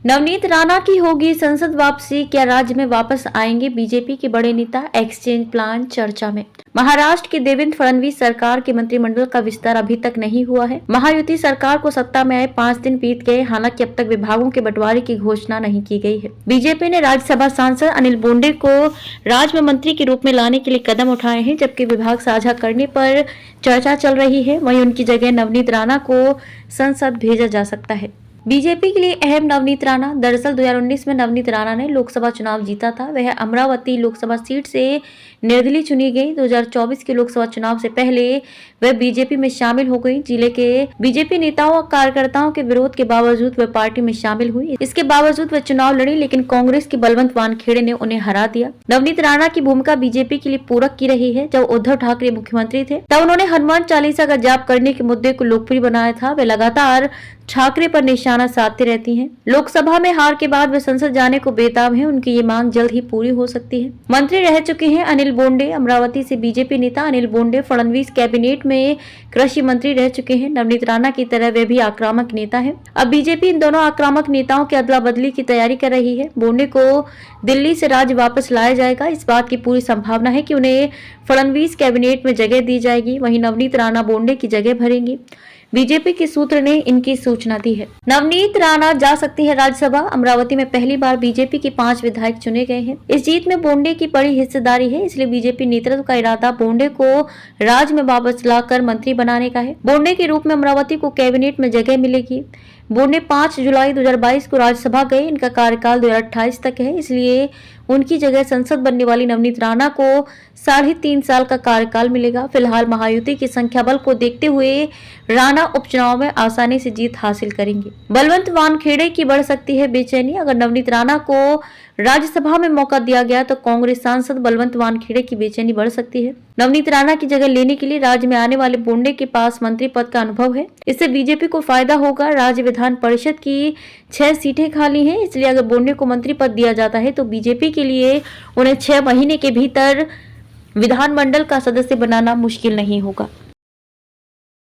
नवनीत राणा की होगी संसद वापसी, क्या राज्य में वापस आएंगे बीजेपी के बड़े नेता? एक्सचेंज प्लान चर्चा में। महाराष्ट्र की देवेंद्र फडणवीस सरकार के मंत्रिमंडल का विस्तार अभी तक नहीं हुआ है। महायुति सरकार को सत्ता में आए 5 दिन बीत गए, हालांकि अब तक विभागों के बंटवारे की घोषणा नहीं की गई है। बीजेपी ने राज्यसभा सांसद अनिल बोंडे को राज्य में मंत्री के रूप में लाने के लिए कदम उठाए हैं, जबकि विभाग साझा करने पर चर्चा चल रही है। वहीं उनकी जगह नवनीत राणा को संसद भेजा जा सकता है। बीजेपी के लिए अहम नवनीत राणा। दरअसल 2019 में नवनीत राणा ने लोकसभा चुनाव जीता था। वह अमरावती लोकसभा सीट से निर्दलीय चुनी गई। 2024 के लोकसभा चुनाव से पहले वह बीजेपी में शामिल हो गई। जिले के बीजेपी नेताओं और कार्यकर्ताओं के विरोध के बावजूद वह पार्टी में शामिल हुई। इसके बावजूद वह चुनाव लड़ी, लेकिन कांग्रेस के बलवंत वानखेड़े ने उन्हें हरा दिया। नवनीत राणा की भूमिका बीजेपी के लिए पूरक की रही है। जब उद्धव ठाकरे मुख्यमंत्री थे तब उन्होंने हनुमान चालीसा का जाप करने के मुद्दे को लोकप्रिय बनाया था। वे लगातार ठाकरे पर निशाना साधते रहती हैं। लोकसभा में हार के बाद वे संसद जाने को बेताब हैं। उनकी ये मांग जल्द ही पूरी हो सकती है। मंत्री रह चुके हैं अनिल बोंडे। अमरावती से बीजेपी नेता अनिल बोंडे फडणवीस कैबिनेट में कृषि मंत्री रह चुके हैं। नवनीत राणा की तरह वे भी आक्रामक नेता है। अब बीजेपी इन दोनों आक्रामक नेताओं की अदला बदली की तैयारी कर रही है। बोंडे को दिल्ली से राज्य वापस लाया जाएगा। इस बात की पूरी संभावना है कि उन्हें फडणवीस कैबिनेट में जगह दी जाएगी। वहीं नवनीत राणा बोंडे की जगह भरेंगी। बीजेपी के सूत्र ने इनकी सूचना दी है। नवनीत राणा जा सकती है राज्यसभा। अमरावती में पहली बार बीजेपी के 5 विधायक चुने गए हैं। इस जीत में बोंडे की बड़ी हिस्सेदारी है, इसलिए बीजेपी नेतृत्व का इरादा बोंडे को राज्य में वापस लाकर मंत्री बनाने का है। बोंडे के रूप में अमरावती को कैबिनेट में जगह मिलेगी। बोंडे 5 जुलाई 2022 को राज्यसभा गए। इनका कार्यकाल 2028 तक है, इसलिए उनकी जगह संसद बनने वाली नवनीत राणा को 3.5 साल का कार्यकाल मिलेगा। फिलहाल महायुति के संख्या बल को देखते हुए राणा उपचुनाव में आसानी से जीत हासिल करेंगे। बलवंत वानखेड़े की बढ़ सकती है बेचैनी। अगर नवनीत राणा को राज्यसभा में मौका दिया गया तो कांग्रेस सांसद बलवंत वानखेड़े की बेचैनी बढ़ सकती है। नवनीत राणा की जगह लेने के लिए राज्य में आने वाले बोंडे के पास मंत्री पद का अनुभव है। इससे बीजेपी को फायदा होगा। राज्य विधान परिषद की 6 सीटें खाली हैं, इसलिए अगर बोंडे को मंत्री पद दिया जाता है तो बीजेपी के लिए उन्हें 6 महीने के भीतर विधानमंडल का सदस्य बनाना मुश्किल नहीं होगा।